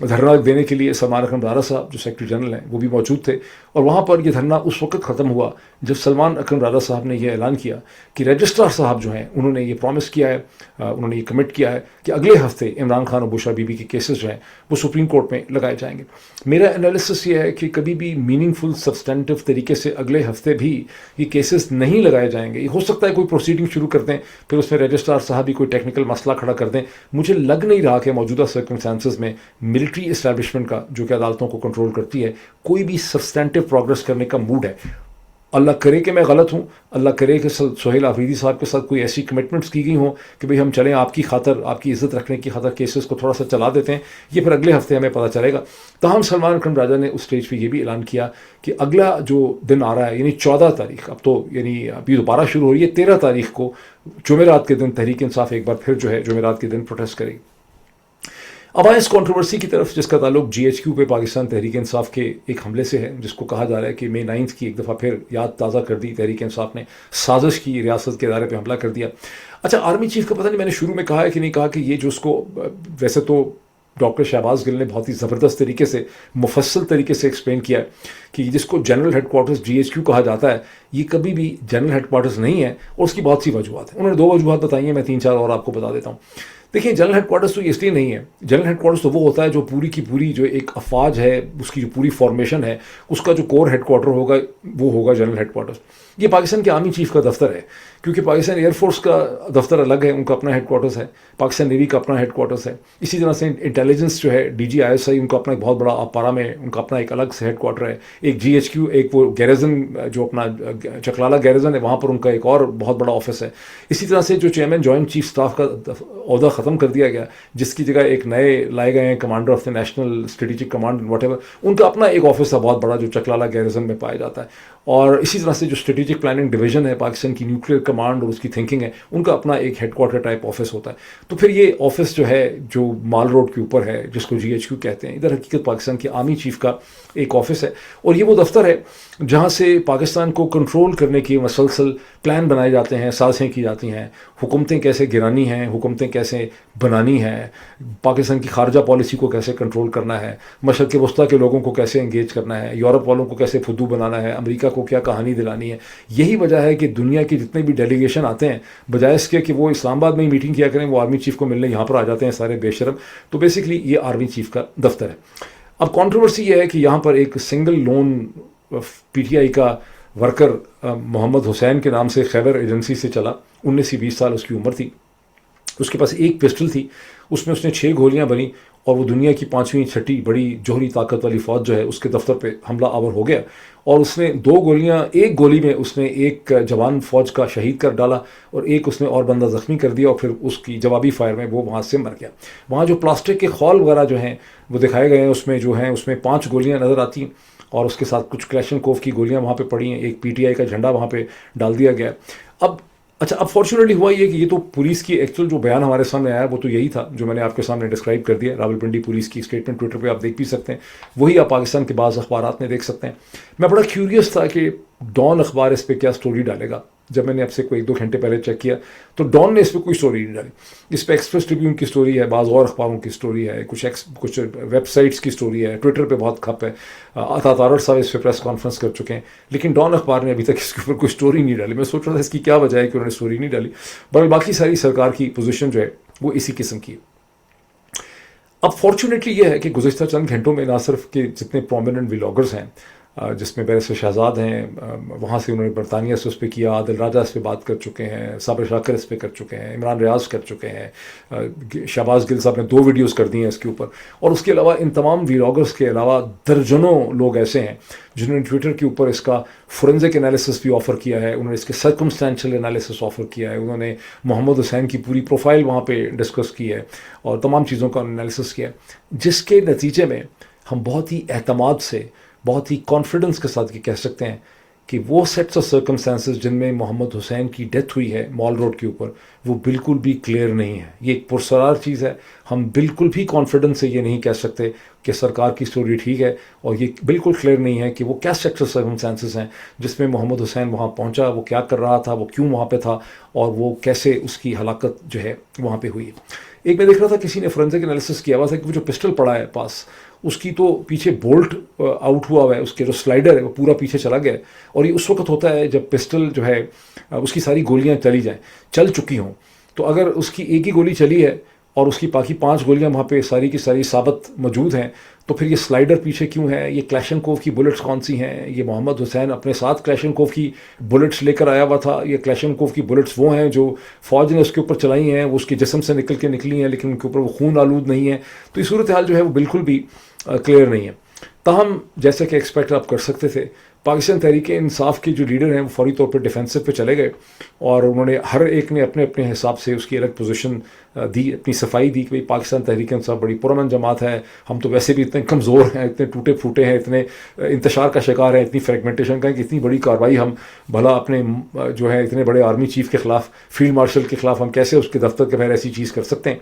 دھرنا دینے کے لیے سلمان اکرم رارا صاحب جو سیکرٹری جنرل ہیں وہ بھی موجود تھے، اور وہاں پر یہ دھرنا اس وقت ختم ہوا جب سلمان اکرم رارا صاحب نے یہ اعلان کیا کہ رجسٹرار صاحب جو ہیں انہوں نے یہ پرومس کیا ہے، انہوں نے یہ کمٹ کیا ہے کہ اگلے ہفتے عمران خان اور بشرا بی بی کے کیسز جو ہیں وہ سپریم کورٹ میں لگائے جائیں گے۔ میرا انالیسس یہ ہے کہ کبھی بھی میننگ فل سبسٹینٹیو طریقے سے اگلے ہفتے بھی یہ کیسز نہیں لگائے جائیں گے۔ یہ ہو سکتا ہے کوئی پروسیڈنگ شروع کر دیں، پھر اس میں رجسٹرار صاحب بھی کوئی ٹیکنیکل مسئلہ کھڑا کر دیں۔ مجھے لگ نہیں رہا کہ موجودہ سرکمسٹانسز میں ملٹری اسٹیبلشمنٹ کا جو کہ عدالتوں کو کنٹرول کرتی ہے کوئی بھی سبسٹینٹیو پروگرس کرنے کا موڈ ہے۔ اللہ کرے کہ میں غلط ہوں، اللہ کرے کہ سہیل آفریدی صاحب کے ساتھ کوئی ایسی کمٹمنٹس کی گئی ہوں کہ بھئی ہم چلیں آپ کی خاطر، آپ کی عزت رکھنے کی خاطر کیسز کو تھوڑا سا چلا دیتے ہیں، یہ پھر اگلے ہفتے ہمیں پتہ چلے گا۔ تاہم سلمان اکرم راجہ نے اس سٹیج پہ یہ بھی اعلان کیا کہ اگلا جو دن آ رہا ہے، یعنی 14 تاریخ، اب تو یعنی ابھی دوبارہ شروع ہو رہی ہے، 13 تاریخ کو جمعرات کے دن تحریک انصاف ایک بار پھر جو ہے جمعرات کے دن پروٹیسٹ کرے گی۔ اب آئیں اس کنٹروورسی کی طرف جس کا تعلق جی ایچ کیو پہ پاکستان تحریک انصاف کے ایک حملے سے ہے، جس کو کہا جا رہا ہے کہ مئی 9 کی ایک دفعہ پھر یاد تازہ کر دی تحریک انصاف نے، سازش کی، ریاست کے ادارے پہ حملہ کر دیا۔ اچھا، آرمی چیف کا پتہ نہیں میں نے شروع میں کہا ہے کہ نہیں کہا کہ یہ جو اس کو ویسے تو ڈاکٹر شہباز گل نے بہت ہی زبردست طریقے سے مفصل طریقے سے ایکسپلین کیا ہے کہ جس کو general headquarters G H Q کہا جاتا ہے یہ کبھی بھی جنرل ہیڈ کوارٹرز نہیں ہے، اور اس کی بہت سی وجوہات ہیں۔ انہوں نے 2 وجوہات بتائی ہیں، میں 3-4 اور آپ کو بتا دیتا ہوں۔ دیکھیں، جنرل ہیڈ کوارٹرز تو اس لیے نہیں ہے، جنرل ہیڈ کوارٹرز تو وہ ہوتا ہے جو پوری کی پوری جو ایک افواج ہے، اس کی جو پوری فارمیشن ہے، اس کا جو کور ہیڈ کوارٹر ہوگا وہ ہوگا جنرل ہیڈ کوارٹرز۔ یہ پاکستان کے آرمی چیف کا دفتر ہے، کیونکہ پاکستان ایئر فورس کا دفتر الگ ہے، ان کا اپنا ہیڈ کوارٹرز ہے، پاکستان نیوی کا اپنا ہیڈ کوارٹرز ہے، اسی طرح سے انٹیلیجنس جو ہے D G I S I ان کا اپنا ایک بہت بڑا پارا میں ان کا اپنا ایک الگ سے ہیڈ کوارٹر ہے، ایک جی ایچ کیو، ایک وہ گیریزن جو اپنا چکلالہ گیریزن ہے وہاں پر ان کا ایک اور بہت بڑا آفس ہے۔ اسی طرح سے جو چیئرمین جوائنٹ چیف اسٹاف کا عہدہ ختم کر دیا گیا، جس کی جگہ ایک نئے لائے گئے ہیں commander of the national strategic command whatever ایور، ان کا اپنا ایک آفس ہے بہت بڑا جو چکلالہ گیریزن میں پایا جاتا ہے۔ اور اسی طرح سے جو اسٹریٹجک پلاننگ ڈویژن ہے پاکستان کی نیوکلیئر کمانڈ اور اس کی تھنکنگ ہے، ان کا اپنا ایک ہیڈ کوارٹر ٹائپ آفس ہوتا ہے۔ تو پھر یہ آفس جو ہے جو مال روڈ کے اوپر ہے جس کو جی ایچ کیو کہتے ہیں، ادھر حقیقت پاکستان کی آرمی چیف کا ایک آفس ہے، اور یہ وہ دفتر ہے جہاں سے پاکستان کو کنٹرول کرنے کی مسلسل پلان بنائے جاتے ہیں، سازشیں کی جاتی ہیں، حکومتیں کیسے گرانی ہیں، حکومتیں کیسے بنانی ہیں، پاکستان کی خارجہ پالیسی کو کیسے کنٹرول کرنا ہے، مشرق وسطیٰ کے لوگوں کو کیسے انگیج کرنا ہے، یورپ والوں کو کیسے فدو بنانا ہے، امریکہ کو کیا کہانی دلانی ہے۔ یہی وجہ ہے کہ دنیا کے جتنے بھی ڈیلیگیشن آتے ہیں، بجائے اس کے کہ وہ اسلام آباد میں ہی میٹنگ کیا کریں، وہ آرمی چیف کو ملنے یہاں پر آ جاتے ہیں سارے بے شرم۔ تو بیسکلی یہ آرمی چیف کا دفتر ہے۔ اب کنٹروورسی یہ ہے کہ یہاں پر ایک single loan P T I کا ورکر محمد حسین کے نام سے خیبر ایجنسی سے چلا، 19-20 سال اس کی عمر تھی، اس کے پاس ایک پسٹل تھی، اس میں اس نے 6 گولیاں بھری، اور وہ دنیا کی 5ویں 6ٹھی بڑی جوہری طاقت والی فوج جو ہے اس کے دفتر پہ حملہ آور ہو گیا، اور اس نے 2 گولیاں، ایک گولی میں اس نے ایک جوان فوج کا شہید کر ڈالا، اور ایک اس نے اور بندہ زخمی کر دیا، اور پھر اس کی جوابی فائر میں وہ وہاں سے مر گیا۔ وہاں جو پلاسٹک کے خول وغیرہ جو ہیں وہ دکھائے گئے ہیں، اس میں جو ہیں اس میں 5 گولیاں نظر آتی ہیں، اور اس کے ساتھ کچھ کلیشنکوف کی گولیاں وہاں پہ پڑی ہیں، ایک پی ٹی آئی کا جھنڈا وہاں پہ ڈال دیا گیا۔ اب فارچونیٹلی ہوا یہ کہ یہ تو پولیس کی ایکچوئل جو بیان ہمارے سامنے آیا وہ تو یہی تھا جو میں نے آپ کے سامنے ڈسکرائب کر دیا، راولپنڈی پولیس کی اسٹیٹمنٹ ٹویٹر پہ آپ دیکھ بھی سکتے ہیں، وہی آپ پاکستان کے بعض اخبارات میں دیکھ سکتے ہیں۔ میں بڑا کیوریس تھا کہ ڈان اخبار اس پہ کیا سٹوری ڈالے گا۔ جب میں نے اب سے کوئی 1-2 گھنٹے پہلے چیک کیا تو ڈان نے اس پہ کوئی سٹوری نہیں ڈالی، اس پہ ایکسپریس ٹریبیون کی سٹوری ہے، بعض اور اخباروں کی سٹوری ہے، کچھ ویب سائٹس کی سٹوری ہے، ٹویٹر پہ بہت کھپ ہے، عطا تارڑ صاحب اس پہ پریس کانفرنس کر چکے ہیں، لیکن ڈان اخبار نے ابھی تک اس کے اوپر کوئی سٹوری نہیں ڈالی۔ میں سوچ رہا تھا اس کی کیا وجہ ہے کہ انہوں نے سٹوری نہیں ڈالی، بلکہ باقی ساری سرکار کی پوزیشن جو ہے وہ اسی قسم کی ہے۔ اب فارچونیٹلی یہ ہے کہ گزشتہ چند گھنٹوں میں نہ صرف کہ جتنے پرومیننٹ ولاگرز ہیں، جس میں بیرسٹر شہزاد ہیں، وہاں سے انہوں نے برطانیہ سے اس پہ کیا، عادل راجہ اس پہ بات کر چکے ہیں، صابر شاکر اس پہ کر چکے ہیں، عمران ریاض کر چکے ہیں، شہباز گل صاحب نے 2 ویڈیوز کر دی ہیں اس کے اوپر، اور اس کے علاوہ ان تمام ولاگرز کے علاوہ درجنوں لوگ ایسے ہیں جنہوں نے ٹویٹر کے اوپر اس کا فورنزک انالیسس بھی آفر کیا ہے، انہوں نے اس کے سرکمسٹینشل انالیسس آفر کیا ہے، انہوں نے محمد حسین کی پوری پروفائل وہاں پہ ڈسکس کی ہے، اور تمام چیزوں کا انالیسس کیا ہے، جس کے نتیجے میں ہم بہت ہی اعتماد سے، بہت ہی کانفیڈنس کے ساتھ یہ کہہ سکتے ہیں کہ وہ سیٹس آف سرکمسٹانسز جن میں محمد حسین کی ڈیتھ ہوئی ہے مال روڈ کے اوپر، وہ بالکل بھی کلیئر نہیں ہے۔ یہ ایک پرسرار چیز ہے، ہم بالکل بھی کانفیڈنس سے یہ نہیں کہہ سکتے کہ سرکار کی سٹوری ٹھیک ہے، اور یہ بالکل کلیئر نہیں ہے کہ وہ کیا سیٹس آف سرکمسٹانسز ہیں جس میں محمد حسین وہاں پہنچا، وہ کیا کر رہا تھا، وہ کیوں وہاں پہ تھا، اور وہ کیسے اس کی ہلاکت جو ہے وہاں پہ ہوئی۔ ایک میں دیکھ رہا تھا کسی نے فورینسک انالیسس کیا ہوا تھا کہ وہ جو پسٹل پڑا ہے پاس اس کی تو پیچھے بولٹ آؤٹ ہوا ہے، اس کے جو سلائڈر ہے وہ پورا پیچھے چلا گیا ہے، اور یہ اس وقت ہوتا ہے جب پسٹل جو ہے اس کی ساری گولیاں چل چکی ہوں. تو اگر اس کی ایک ہی گولی چلی ہے اور اس کی باقی 5 گولیاں وہاں پہ ساری کی ساری ثابت موجود ہیں، تو پھر یہ سلائڈر پیچھے کیوں ہے؟ یہ کلیشنکوف کی بلٹس کون سی ہیں؟ یہ محمد حسین اپنے ساتھ کلیشنکوف کی بلٹس لے کر آیا ہوا تھا. یہ کلیشنکوف کی بلٹس وہ ہیں جو فوج نے اس کے اوپر چلائی ہیں، وہ اس کے جسم سے نکلی ہیں لیکن ان کے اوپر وہ خون آلود نہیں ہے. تو یہ صورتحال جو ہے وہ بالکل بھی کلیئر نہیں ہے. تاہم جیسا کہ ایکسپیکٹ آپ کر سکتے تھے، پاکستان تحریک انصاف کے جو لیڈر ہیں وہ فوری طور پہ ڈیفینسو پہ چلے گئے، اور انہوں نے ہر ایک نے اپنے اپنے حساب سے اس کی الگ پوزیشن دی، اپنی صفائی دی کہ بھئی پاکستان تحریک انصاف بڑی پرامن جماعت ہے، ہم تو ویسے بھی اتنے کمزور ہیں، اتنے ٹوٹے پھوٹے ہیں، اتنے انتشار کا شکار ہیں، اتنی فریگمنٹیشن کا، کہ اتنی بڑی کارروائی ہم بھلا اپنے جو ہے اتنے بڑے آرمی چیف کے خلاف، فیلڈ مارشل کے خلاف ہم کیسے اس کے دفتر کے باہر ایسی چیز کر سکتے ہیں.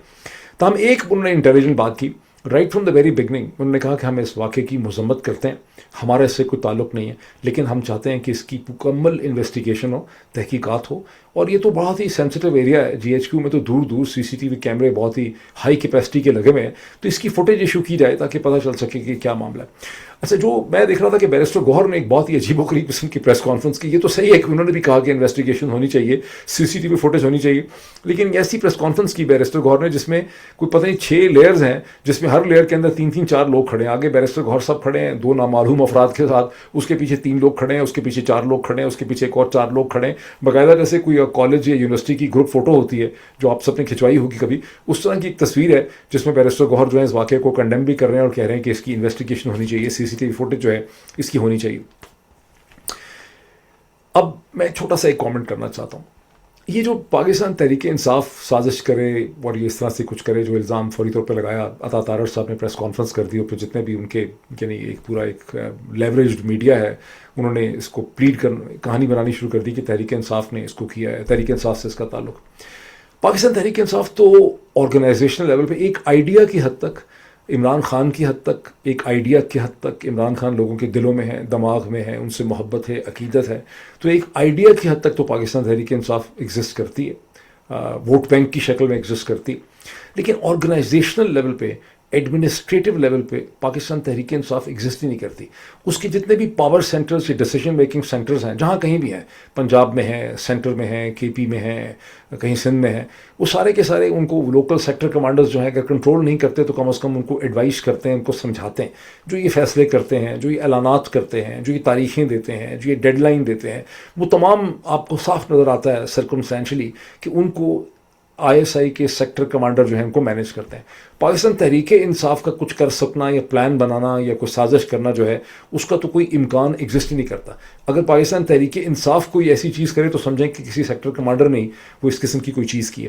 تاہم ایک انہوں نے انٹیلیجنٹ بات کی right from the very beginning. انہوں نے کہا کہ ہم اس واقعے کی مذمت کرتے ہیں، ہمارا اس سے کوئی تعلق نہیں ہے، لیکن ہم چاہتے ہیں کہ اس کی مکمل انویسٹیگیشن ہو، تحقیقات ہو. اور یہ تو بہت ہی سینسٹیو ایریا ہے، جی ایچ کیو میں تو دور دور سی سی ٹی وی کیمرے بہت ہی ہائی کیپیسٹی کے لگے ہوئے ہیں، تو اس کی فوٹیج ایشو کی جائے تاکہ پتہ چل سکے کہ کیا معاملہ ہے. اچھا، جو میں دیکھ رہا تھا کہ بیرسٹر گوہر نے ایک بہت ہی عجیب و غریب قسم کی پریس کانفرنس کی. یہ تو صحیح ہے کہ انہوں نے بھی کہا کہ انویسٹیگیشن ہونی چاہیے، سی سی ٹی وی فوٹیج ہونی چاہیے، لیکن ایسی پریس کانفرنس کی بیرسٹر گوہر نے جس میں کوئی پتہ نہیں 6 لیئرز ہیں، جس میں ہر لیئر کے اندر 3-4 لوگ کھڑے ہیں. آگے بیرسٹر گوہر صاحب کھڑے ہیں 2 نامعلوم افراد کے ساتھ، اس کے پیچھے 3 لوگ کھڑے ہیں، اس کے پیچھے 4 لوگ کھڑے ہیں، اس کے پیچھے ایک اور 4 لوگ کھڑے ہیں. باقاعدہ جیسے کوئی کالج یا یونیورسٹی کی گروپ فوٹو ہوتی ہے جو آپ سب نے کھنچوائی ہوگی کبھی، اس طرح کی ایک تصویر ہے جس میں بیرسٹر گوہر جو ہے اس واقعے کو کنڈیم بھی کر رہے ہیں اور کہہ رہے ہیں کہ اس کی انویسٹیگیشن ہونی چاہیے، سی سی ٹی وی فوٹیج جو ہے اس کی ہونی چاہیے. اب میں چھوٹا سا ایک کامنٹ کرنا چاہتا ہوں. یہ جو پاکستان تحریک انصاف سازش کرے اور یہ اس طرح سے کچھ کرے، جو الزام فوری طور پہ لگایا، عطا تارڑ صاحب نے پریس کانفرنس کر دی، اور پھر جتنے بھی ان کے یعنی ایک پورا ایک لیوریجڈ میڈیا ہے، انہوں نے اس کو کہانی بنانی شروع کر دی کہ تحریک انصاف نے اس کو کیا ہے، تحریک انصاف سے اس کا تعلق. پاکستان تحریک انصاف تو آرگنائزیشنل لیول پہ ایک آئیڈیا کی حد تک، عمران خان کی حد تک، ایک آئیڈیا کی حد تک عمران خان لوگوں کے دلوں میں ہے، دماغ میں ہے، ان سے محبت ہے، عقیدت ہے. تو ایک آئیڈیا کی حد تک تو پاکستان تحریک انصاف ایگزسٹ کرتی ہے، ووٹ بینک کی شکل میں ایگزسٹ کرتی. لیکن آرگنائزیشنل لیول پہ، ایڈمنسٹریٹو لیول پہ پاکستان تحریک انصاف ایگزسٹ ہی نہیں کرتی. اس کے جتنے بھی پاور سینٹرز یا ڈیسیجن میکنگ سینٹرز ہیں، جہاں کہیں بھی ہیں، پنجاب میں ہیں، سینٹر میں ہیں، کے پی میں ہیں، کہیں سندھ میں ہیں، وہ سارے کے سارے ان کو لوکل سیکٹر کمانڈرز جو ہیں اگر کنٹرول نہیں کرتے تو کم از کم ان کو ایڈوائز کرتے ہیں، ان کو سمجھاتے ہیں. جو یہ فیصلے کرتے ہیں، جو یہ اعلانات کرتے ہیں، جو یہ تاریخیں دیتے ہیں، جو یہ ڈیڈ لائن دیتے ہیں، وہ تمام آپ کو صاف نظر آتا ہے سرکمسٹینشلی کہ ان کو آئی ایس آئی کے سیکٹر کمانڈر جو ہیں ان کو مینیج کرتے ہیں. پاکستان تحریک انصاف کا کچھ کر سکنا یا پلان بنانا یا کوئی سازش کرنا جو ہے اس کا تو کوئی امکان ایگزسٹ ہی نہیں کرتا. اگر پاکستان تحریک انصاف کوئی ایسی چیز کرے تو سمجھیں کہ کسی سیکٹر کمانڈر نے وہ اس قسم کی کوئی چیز کی ہے.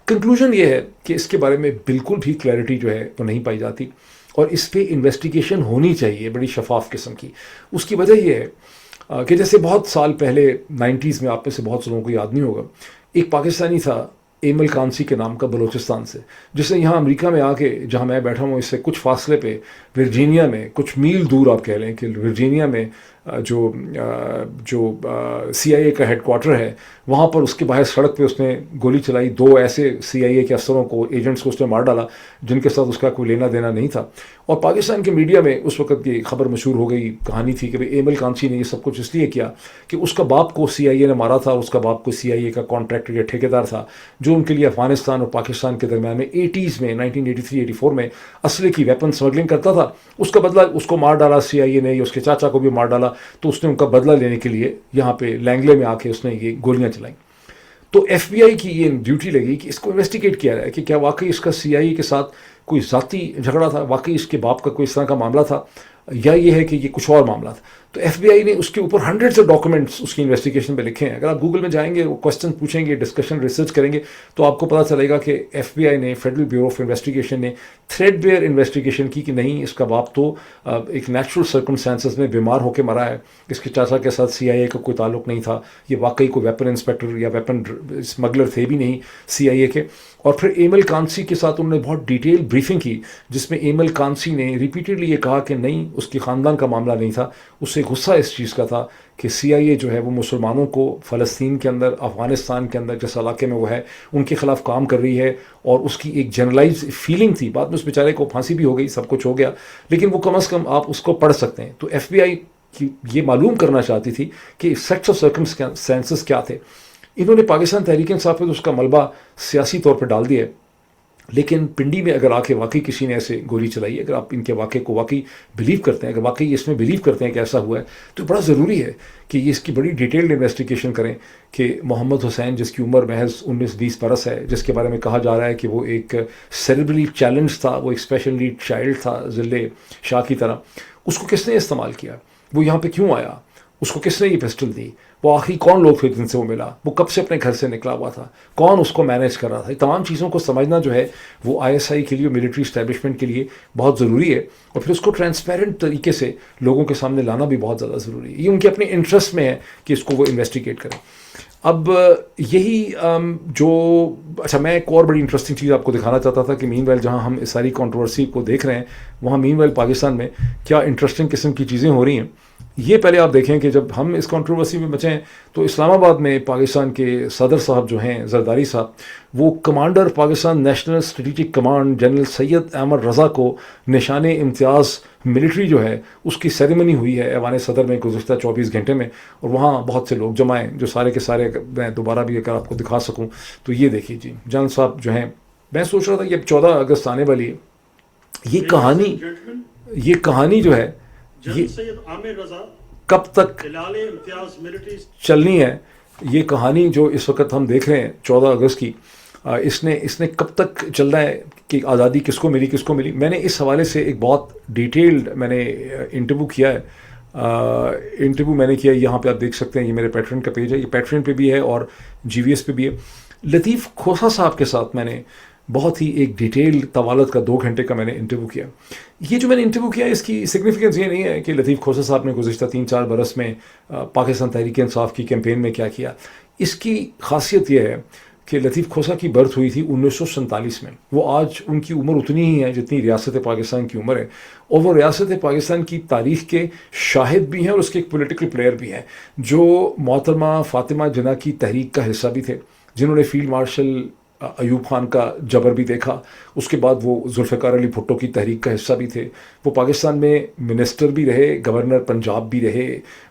کنکلوژن یہ ہے کہ اس کے بارے میں بالکل بھی کلیئرٹی جو ہے وہ نہیں پائی جاتی، اور اس پہ انویسٹیگیشن ہونی چاہیے بڑی شفاف قسم کی. اس کی وجہ یہ ہے کہ جیسے بہت سال پہلے 90s میں، آپ میں سے بہت سے لوگوں کو یاد نہیں ہوگا، ایک پاکستانی تھا ایمل کانسی کے نام کا، بلوچستان سے، جس نے یہاں امریکہ میں آ کے، جہاں میں بیٹھا ہوں اس سے کچھ فاصلے پہ ورجینیا میں، کچھ میل دور آپ کہہ لیں کہ ورجینیا میں جو سی آئی اے کا ہیڈ کوارٹر ہے، وہاں پر اس کے باہر سڑک پہ اس نے گولی چلائی. 2 ایسے سی آئی اے کے افسروں کو، ایجنٹس کو اس نے مار ڈالا جن کے ساتھ اس کا کوئی لینا دینا نہیں تھا. اور پاکستان کے میڈیا میں اس وقت یہ خبر مشہور ہو گئی، کہانی تھی کہ ایمل کانسی نے یہ سب کچھ اس لیے کیا کہ اس کا باپ کو سی آئی اے نے مارا تھا، اس کا باپ کو سی آئی اے کا کانٹریکٹر یا ٹھیکیدار تھا جو ان کے لیے افغانستان اور پاکستان کے درمیان میں 80s میں 1983-84 میں اسلحے کی ویپن سمگلنگ کرتا تھا. اس کا بدلہ اس کو مار ڈالا سی آئی اے نے، یا اس کے چاچا کو بھی مار ڈالا. تو اس نے ان کا بدلہ لینے کے لیے یہاں پہ لینگلے میں آ کے اس نے یہ گولیاں چلائیں. تو ایف بی آئی کی یہ ڈیوٹی لگی کہ اس کو انویسٹیگیٹ کیا جائے کہ کیا واقعی اس کا سی آئی اے کے ساتھ کوئی ذاتی جھگڑا تھا، واقعی اس کے باپ کا کوئی اس طرح کا معاملہ تھا، یا یہ ہے کہ یہ کچھ اور معاملہ تھا. تو ایف بی آئی نے اس کے اوپر 100 سے ڈاکومنٹس اس کی انویسٹیگیشن پہ لکھے ہیں. اگر آپ گوگل میں جائیں گے، وہ کوسچن پوچھیں گے، ڈسکشن ریسرچ کریں گے، تو آپ کو پتہ چلے گا کہ ایف بی آئی نے، فیڈرل بیورو آف انویسٹیگیشن نے تھریڈ بیئر انویسٹیگیشن کی کہ نہیں، اس کا باپ تو ایک نیچرل سرکمسٹانسز میں بیمار ہو کے مرا ہے، اس کے چاچا کے ساتھ سی آئی اے کا کوئی تعلق نہیں تھا، یہ واقعی کوئی ویپن انسپیکٹر یا ویپن اسمگلر تھے بھی نہیں سی آئی اے کے. اور پھر ایمل کانسی کے ساتھ انہوں نے بہت ڈیٹیل بریفنگ کی جس میں ایمل کانسی نے ریپیٹڈلی یہ کہا کہ نہیں، اس کے خاندان کا معاملہ نہیں تھا. اس سے غصہ اس چیز کا تھا کہ CIA جو ہے وہ مسلمانوں کو فلسطین کے اندر، افغانستان کے اندر جس علاقے میں وہ ہے ان کے خلاف کام کر رہی ہے، اور اس کی ایک جنرلائز فیلنگ تھی. بعد میں اس بیچارے کو پھانسی بھی ہو گئی، سب کچھ ہو گیا، لیکن وہ کم از کم آپ اس کو پڑھ سکتے ہیں. تو FBI یہ معلوم کرنا چاہتی تھی کہ سیٹس آف سرکمسٹانسز کیا تھے. انہوں نے پاکستان تحریک انصاف پہ اس کا ملبہ سیاسی طور پہ ڈال دیا ہے، لیکن پنڈی میں اگر آ کے واقعی کسی نے ایسے گولی چلائی ہے، اگر آپ ان کے واقعے کو واقعی بلیو کرتے ہیں، اگر واقعی اس میں بلیو کرتے ہیں کہ ایسا ہوا ہے، تو بڑا ضروری ہے کہ یہ اس کی بڑی ڈیٹیلڈ انویسٹیگیشن کریں کہ محمد حسین جس کی عمر محض 19-20 برس ہے، جس کے بارے میں کہا جا رہا ہے کہ وہ ایک سیریبرلی چیلنج تھا، وہ ایک اسپیشل نیڈ چائلڈ تھا ذلے شاہ کی طرح، اس کو کس نے استعمال کیا، وہ یہاں پہ کیوں آیا، اس کو کس نے یہ پسٹل دی، وہ آخری کون لوگ تھے جن سے وہ ملا، وہ کب سے اپنے گھر سے نکلا ہوا تھا، کون اس کو مینیج کر رہا تھا. یہ تمام چیزوں کو سمجھنا جو ہے وہ ISI کے لیے، ملٹری اسٹیبلشمنٹ کے لیے بہت ضروری ہے، اور پھر اس کو ٹرانسپیرنٹ طریقے سے لوگوں کے سامنے لانا بھی بہت زیادہ ضروری ہے. یہ ان کے اپنے انٹرسٹ میں ہے کہ اس کو وہ انویسٹیگیٹ کریں. اب یہی جو اچھا، میں ایک اور بڑی انٹرسٹنگ چیز آپ کو دکھانا چاہتا تھا کہ مین ویل جہاں ہم اس ساری کنٹروورسی کو دیکھ رہے ہیں، وہاں مین ویل پاکستان میں کیا انٹرسٹنگ قسم کی چیزیں ہو رہی ہیں. یہ پہلے آپ دیکھیں کہ جب ہم اس کنٹروورسی میں بچیں تو اسلام آباد میں پاکستان کے صدر صاحب جو ہیں زرداری صاحب، وہ commander Pakistan national strategic command general Syed Ahmed Raza کو نشان امتیاز ملٹری جو ہے اس کی سیریمنی ہوئی ہے ایوان صدر میں گزشتہ 24 گھنٹے میں، اور وہاں بہت سے لوگ جمع ہیں جو سارے کے سارے میں دوبارہ بھی اگر آپ کو دکھا سکوں تو یہ دیکھیے جی، جنرل صاحب جو ہیں، میں سوچ رہا تھا کہ اب 14 اگست آنے والی ہے، یہ کہانی جو ہے یہ سید عامر رضا کب تک ہلال امتیاز ملٹری چلنی ہے. یہ کہانی جو اس وقت ہم دیکھ رہے ہیں 14 اگست کی، اس نے کب تک چل رہا ہے کہ آزادی کس کو ملی. میں نے اس حوالے سے ایک بہت ڈیٹیلڈ میں نے انٹرویو کیا ہے، میں نے کیا، یہاں پہ آپ دیکھ سکتے ہیں، یہ میرے پیٹرن کا پیج ہے، یہ پیٹرن پہ بھی ہے اور GVS پہ بھی ہے. لطیف کھوسا صاحب کے ساتھ میں نے بہت ہی ایک ڈیٹیل طوالت کا 2 گھنٹے کا میں نے انٹرویو کیا. یہ جو میں نے انٹرویو کیا اس کی سگنیفیکنس یہ نہیں ہے کہ لطیف کھوسا صاحب نے گزشتہ 3-4 برس میں پاکستان تحریک انصاف کی کیمپین میں کیا کیا. اس کی خاصیت یہ ہے کہ لطیف کھوسا کی برتھ ہوئی تھی 1947 میں. وہ آج ان کی عمر اتنی ہی ہے جتنی ریاست پاکستان کی عمر ہے، اور وہ ریاست پاکستان کی تاریخ کے شاہد بھی ہیں اور اس کے ایک پولیٹیکل پلیئر بھی ہیں، جو محترمہ فاطمہ جناح کی تحریک کا حصہ بھی تھے، جنہوں نے فیلڈ مارشل ایوب خان کا جبر بھی دیکھا. اس کے بعد وہ ذوالفقار علی بھٹو کی تحریک کا حصہ بھی تھے. وہ پاکستان میں منسٹر بھی رہے، گورنر پنجاب بھی رہے،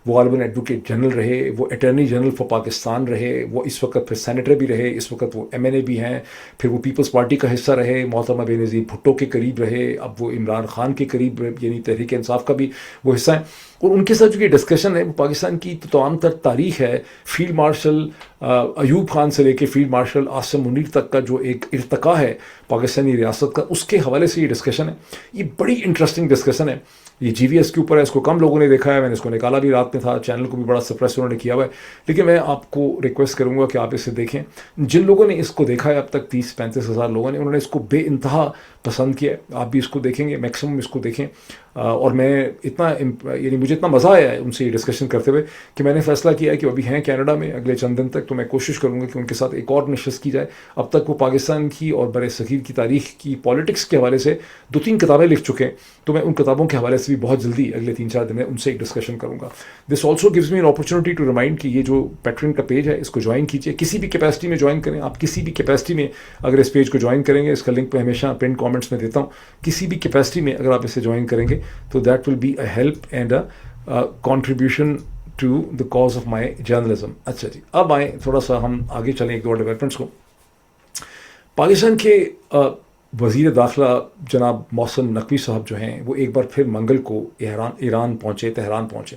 وہ غالباً ایڈوکیٹ جنرل رہے، وہ اٹارنی جنرل فار پاکستان رہے، وہ اس وقت پھر سینیٹر بھی رہے، اس وقت وہ MNA بھی ہیں، پھر وہ پیپلز پارٹی کا حصہ رہے، محترمہ بے نظیر بھٹو کے قریب رہے، اب وہ عمران خان کے قریب یعنی تحریک انصاف کا بھی وہ حصہ ہیں. اور ان کے ساتھ جو یہ ڈسکشن ہے وہ پاکستان کی تمام تر تاریخ ہے، فیلڈ مارشل ایوب خان سے لے کے فیلڈ مارشل عاصم منیر تک کا جو ایک ارتقاء ہے پاکستانی ریاست کا، اس کے حوالے سے یہ ڈسکشن ہے. یہ بڑی انٹرسٹنگ ڈسکشن ہے. یہ GVS کے اوپر ہے، اس کو کم لوگوں نے دیکھا ہے، میں نے اس کو نکالا بھی رات میں تھا، چینل کو بھی بڑا سپریس انہوں نے کیا ہوا ہے، لیکن میں آپ کو ریکویسٹ کروں گا کہ آپ اسے دیکھیں. جن لوگوں نے اس کو دیکھا ہے اب تک 30-35 ہزار لوگوں نے، انہوں نے اس کو بے انتہا پسند کیا ہے. آپ بھی اس کو دیکھیں گے، میکسیمم اس کو دیکھیں. اور میں یعنی مجھے اتنا مزہ آیا ہے ان سے یہ ڈسکشن کرتے ہوئے کہ میں نے فیصلہ کیا ہے کہ ابھی ہیں کینیڈا میں، اگلے چند دن تک تو میں کوشش کروں گا کہ ان کے ساتھ ایک اور نشست کی جائے. اب تک وہ پاکستان کی اور بر صغیر کی تاریخ کی پالیٹکس کے حوالے سے 2-3 کتابیں لکھ چکے ہیں، تو میں ان کتابوں کے حوالے سے بھی بہت جلدی اگلے 3-4 دن میں ان سے ایک ڈسکشن کروں گا. This also gives me an opportunity to remind کہ یہ جو پیٹرن کا پیج ہے اس کو جوائن کیجیے، کسی بھی کیپیسٹی میں جوائن کریں. آپ کسی بھی کیپیسٹی میں اگر اس پیج کو جوائن کریں گے، اس کا لنک میں ہمیشہ پن کامنٹس میں دیتا ہوں، کسی بھی کیپیسٹی میں اگر آپ اسے جوائن کریں گے تو that will be a help and a contribution to the cause of my journalism. اچھا جی، اب آئیں تھوڑا سا ہم آگے چلیں ایک دو ڈیولپمنٹس کو. پاکستان کے وزیر داخلہ جناب محسن نقوی صاحب جو ہیں وہ ایک بار پھر منگل کو ایران پہنچے، تہران پہنچے.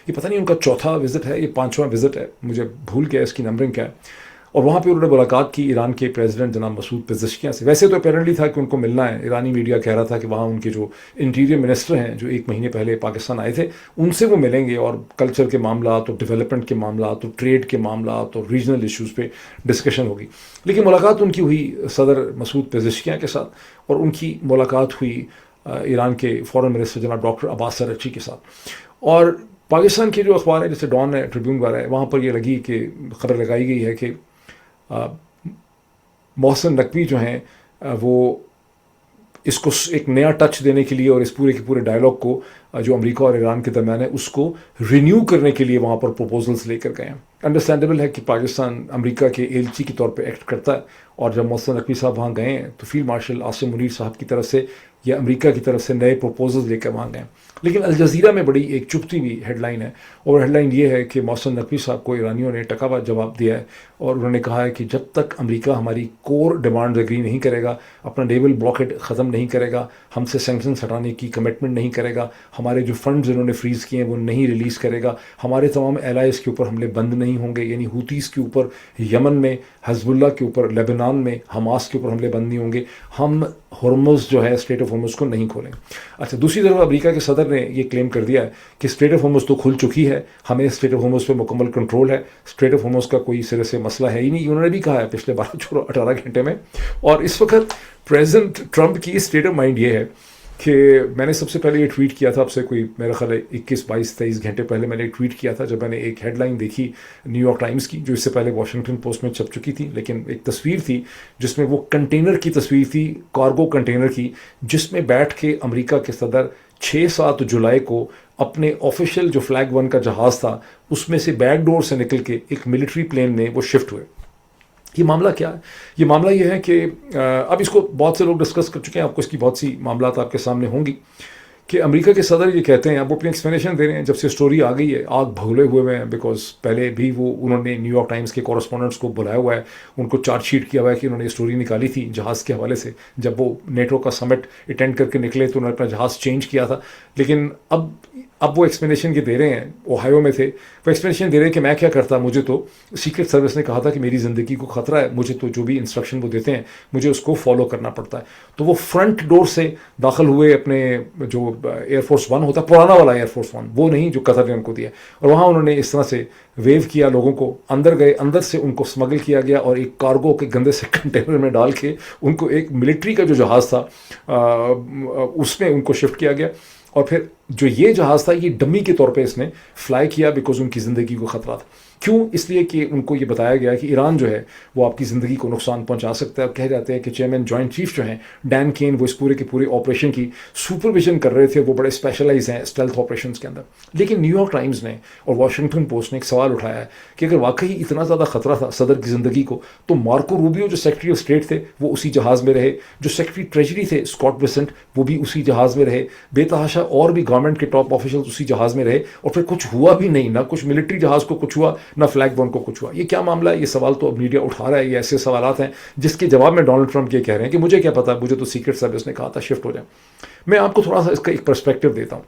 یہ پتہ نہیں ان کا 4تھا وزٹ ہے، یہ 5واں وزٹ ہے، مجھے بھول گیا اس کی نمبرنگ کیا ہے. اور وہاں پہ انہوں نے ملاقات کی ایران کے پریزیڈنٹ جناب مسعود پزشکیان سے. ویسے تو اپیرنٹلی تھا کہ ان کو ملنا ہے، ایرانی میڈیا کہہ رہا تھا کہ وہاں ان کے جو انٹیریئر منسٹر ہیں جو 1 مہینے پہلے پاکستان آئے تھے ان سے وہ ملیں گے، اور کلچر کے معاملات اور ڈیولپمنٹ کے معاملات اور ٹریڈ کے معاملات اور ریجنل ایشوز پہ ڈسکشن ہوگی. لیکن ملاقات ان کی ہوئی صدر مسعود پزشکیان کے ساتھ، اور ان کی ملاقات ہوئی ایران کے فورن منسٹر جناب ڈاکٹر عباس اراغچی کے ساتھ. اور پاکستان کے جو اخبار ہیں جیسے ڈان ہے، ٹریبیون وغیرہ ہے، وہاں پر یہ لگی کہ خبر لگائی گئی ہے کہ محسن نقوی جو ہیں وہ اس کو ایک نیا ٹچ دینے کے لیے اور اس پورے کے پورے ڈائلاگ کو جو امریکہ اور ایران کے درمیان ہے اس کو رینیو کرنے کے لیے وہاں پر پروپوزلس لے کر گئے ہیں. انڈرسٹینڈیبل ہے کہ پاکستان امریکہ کے ایلچی کے طور پہ ایکٹ کرتا ہے, اور جب محسن نقوی صاحب وہاں گئے ہیں تو فیلڈ مارشل عاصم منیر صاحب کی طرف سے یا امریکہ کی طرف سے نئے پروپوزلز لے کر وہاں گئے ہیں. لیکن الجزیرہ میں بڑی ایک چپتی ہوئی ہیڈ لائن ہے, اور ہیڈ لائن یہ ہے کہ محسن نقوی صاحب کو ایرانیوں نے ٹکا جواب دیا ہے, اور انہوں نے کہا ہے کہ جب تک امریکہ ہماری کور ڈیمانڈز اگری نہیں کرے گا, اپنا نیول بلاکیڈ ختم نہیں کرے گا, ہم سے سینکشنز ہٹانے کی کمٹمنٹ نہیں کرے گا, ہمارے جو فنڈز انہوں نے فریز کیے ہیں وہ نہیں ریلیز کرے گا, ہمارے تمام الائز کے اوپر حملے بند نہیں ہوں گے, یعنی ہوتیز کے اوپر یمن میں, حزب اللہ کے اوپر لیبنان میں, حماس کے اوپر حملے بند نہیں ہوں گے, ہم ہرمز جو ہے اسٹریٹ آف ہرمز کو نہیں کھولیں. اچھا, دوسری طرف امریکہ کے صدر نے یہ کلیم کر دیا ہے کہ اسٹریٹ آف ہرمز تو کھل چکی ہے, ہمیں اسٹریٹ آف ہرمز پہ مکمل کنٹرول ہے, اسٹریٹ آف ہرمز کا کوئی سرے سے مسئلہ ہے ہی نہیں. انہوں نے بھی کہا ہے پچھلے 18 گھنٹے میں. اور اس وقت پریزیڈنٹ ٹرمپ کی اسٹیٹ آف مائنڈ یہ ہے کہ میں نے سب سے پہلے یہ ٹویٹ کیا تھا آپ سے کوئی میرا خیال ہے 21-22-23 گھنٹے پہلے میں نے ٹویٹ کیا تھا, جب میں نے ایک ہیڈ لائن دیکھی نیو یارک ٹائمز کی جو اس سے پہلے واشنگٹن پوسٹ میں چھپ چکی تھی, لیکن ایک تصویر تھی جس میں وہ کنٹینر کی تصویر تھی, کارگو کنٹینر کی, جس میں بیٹھ کے امریکہ کے صدر 6-7 جولائی کو اپنے آفیشیل جو فلیگ 1 کا جہاز تھا اس میں سے بیک ڈور سے نکل کے ایک ملٹری پلین میں وہ شفٹ ہوئے. یہ معاملہ کیا ہے؟ یہ معاملہ یہ ہے کہ اب اس کو بہت سے لوگ ڈسکس کر چکے ہیں, آپ کو اس کی بہت سی معاملات آپ کے سامنے ہوں گی کہ امریکہ کے صدر یہ کہتے ہیں, اب وہ اپنی ایکسپلینیشن دے رہے ہیں جب سے اسٹوری آ گئی ہے, آگ بھگولے ہوئے ہیں, بیکاز پہلے بھی انہوں نے نیو یارک ٹائمز کے کورسپونڈنٹس کو بلایا ہوا ہے, ان کو چارج شیٹ کیا ہوا ہے کہ انہوں نے اسٹوری نکالی تھی جہاز کے حوالے سے, جب وہ نیٹو کا سمٹ اٹینڈ کر کے نکلے تو انہوں نے اپنا جہاز چینج کیا تھا. لیکن اب وہ ایکسپلینیشن یہ دے رہے ہیں, اوہایو میں تھے, وہ ایکسپلینیشن دے رہے ہیں کہ میں کیا کرتا, مجھے تو سیکرٹ سروس نے کہا تھا کہ میری زندگی کو خطرہ ہے, مجھے تو جو بھی انسٹرکشن وہ دیتے ہیں مجھے اس کو فالو کرنا پڑتا ہے. تو وہ فرنٹ ڈور سے داخل ہوئے, اپنے جو ایئر فورس 1 ہوتا ہے پرانا والا ایئر فورس 1, وہ نہیں جو قطر نے ان کو دیا, اور وہاں انہوں نے اس طرح سے ویو کیا لوگوں کو, اندر گئے, اندر سے ان کو اسمگل کیا گیا اور ایک کارگو کے گندے سے کنٹینر میں ڈال کے ان کو ایک ملٹری کا جو جہاز تھا اس میں ان کو شفٹ کیا گیا. اور پھر جو یہ جہاز تھا یہ ڈمی کے طور پہ اس نے فلائی کیا, بیکاز ان کی زندگی کو خطرہ تھا. کیوں؟ اس لیے کہ ان کو یہ بتایا گیا کہ ایران جو ہے وہ آپ کی زندگی کو نقصان پہنچا سکتا ہے. کہہ جاتے ہیں کہ چیئرمین جوائنٹ چیف جو ہیں ڈین کین, وہ اس پورے کے پورے آپریشن کی سپرویژن کر رہے تھے, وہ بڑے اسپیشلائز ہیں اسٹیلتھ آپریشنس کے اندر. لیکن نیو یارک ٹائمز نے اور واشنگٹن پوسٹ نے ایک سوال اٹھایا ہے کہ اگر واقعی اتنا زیادہ خطرہ تھا صدر کی زندگی کو, تو مارکو روبیو جو سیکرٹری آف اسٹیٹ تھے وہ اسی جہاز میں رہے, جو سیکرٹری ٹریجری تھے اسکاٹ بیسنٹ وہ بھی اسی جہاز میں رہے, بے تحاشا اور بھی گورنمنٹ کے ٹاپ آفیشلز اسی جہاز میں رہے, اور پھر کچھ ہوا بھی نہیں, نہ کچھ ملٹری جہاز کو کچھ ہوا, نہ فلیگ 1 کو کچھ ہوا. یہ کیا معاملہ ہے؟ یہ سوال تو اب میڈیا اٹھا رہا ہے, یہ ایسے سوالات ہیں جس کے جواب میں ڈونلڈ ٹرمپ یہ کہہ رہے ہیں کہ مجھے کیا پتا, مجھے تو سیکرٹ سروس نے کہا تھا شفٹ ہو جائیں. میں آپ کو تھوڑا سا اس کا ایک پرسپیکٹو دیتا ہوں.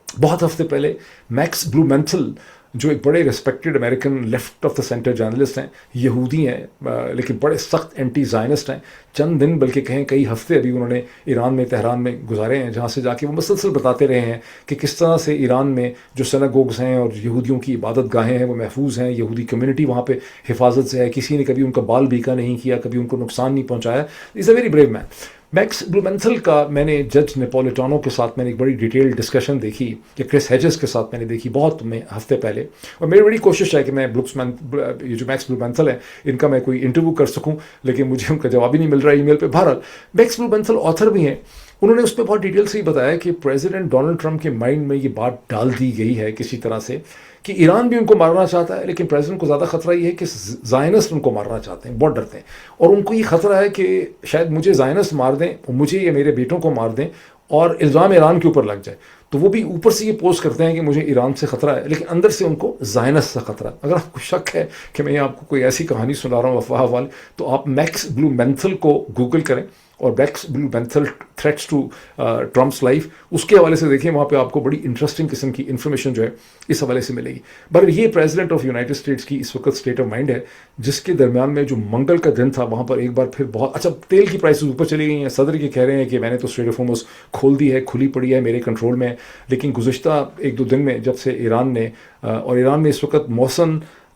بہت ہفتے پہلے میکس بلومینتھل جو ایک بڑے respected American left of the centre journalist ہیں, یہودی ہیں لیکن بڑے سخت اینٹی زائنسٹ ہیں, چند دن بلکہ کہیں کئی ہفتے ابھی انہوں نے ایران میں تہران میں گزارے ہیں, جہاں سے جا کے وہ مسلسل بتاتے رہے ہیں کہ کس طرح سے ایران میں جو سناگوگز ہیں اور یہودیوں کی عبادت گاہیں ہیں وہ محفوظ ہیں, یہودی کمیونٹی وہاں پہ حفاظت سے ہے, کسی نے کبھی ان کا بال بیکا نہیں کیا, کبھی ان کو نقصان نہیں پہنچایا. Is a very brave man. Max Blumenthal کا میں نے جج نیپولیٹانو کے ساتھ میں نے ایک بڑی ڈیٹیل ڈسکشن دیکھی, یا کرس ہیجز کے ساتھ میں نے دیکھی بہت ہفتے پہلے, اور میری بڑی کوشش ہے کہ میں یہ جو میکس بلومینتھل ہیں ان کا میں کوئی انٹرویو کر سکوں, لیکن مجھے ان کا جواب ہی نہیں مل رہا ای میل پہ. بہرحال میکس بلومینتھل آتھر بھی ہیں, انہوں نے اس پہ بہت ڈیٹیل سے ہی بتایا کہ پریزیڈنٹ ڈونلڈ ٹرمپ کے مائنڈ میں یہ بات ڈال دی گئی ہے کسی طرح سے کہ ایران بھی ان کو مارنا چاہتا ہے, لیکن پریزیڈنٹ کو زیادہ خطرہ یہ ہے کہ زائنسٹ ان کو مارنا چاہتے ہیں, بہت ڈرتے ہیں, اور ان کو یہ خطرہ ہے کہ شاید مجھے زائنسٹ مار دیں, مجھے یا میرے بیٹوں کو مار دیں, اور الزام ایران کے اوپر لگ جائے. تو وہ بھی اوپر سے یہ پوسٹ کرتے ہیں کہ مجھے ایران سے خطرہ ہے, لیکن اندر سے ان کو زائنسٹ سے خطرہ ہے. اگر آپ کو شک ہے کہ میں آپ کو کوئی ایسی کہانی سنا رہا ہوں افواہ والی, تو آپ میکس بلومینتھل کو گوگل کریں, اور Max Blumenthal threats to Trump's life, اس کے حوالے سے دیکھیں, وہاں پہ آپ کو بڑی انٹرسٹنگ قسم کی انفارمیشن جو ہے اس حوالے سے ملے گی. بہر یہ پریزیڈنٹ آف یونائٹڈ اسٹیٹس کی اس وقت اسٹیٹ آف مائنڈ ہے, جس کے درمیان میں جو منگل کا دن تھا وہاں پر ایک بار پھر بہت اچھا تیل کی پرائسز اوپر چلی گئی ہیں. صدر یہ کہہ رہے ہیں کہ میں نے تو اسٹریٹ آف ہارمز کھول دی ہے, کھلی پڑی ہے, میرے کنٹرول میں ہے, لیکن گزشتہ 1-2 دن میں جب سے ایران نے اور ایران میں اس وقت محسن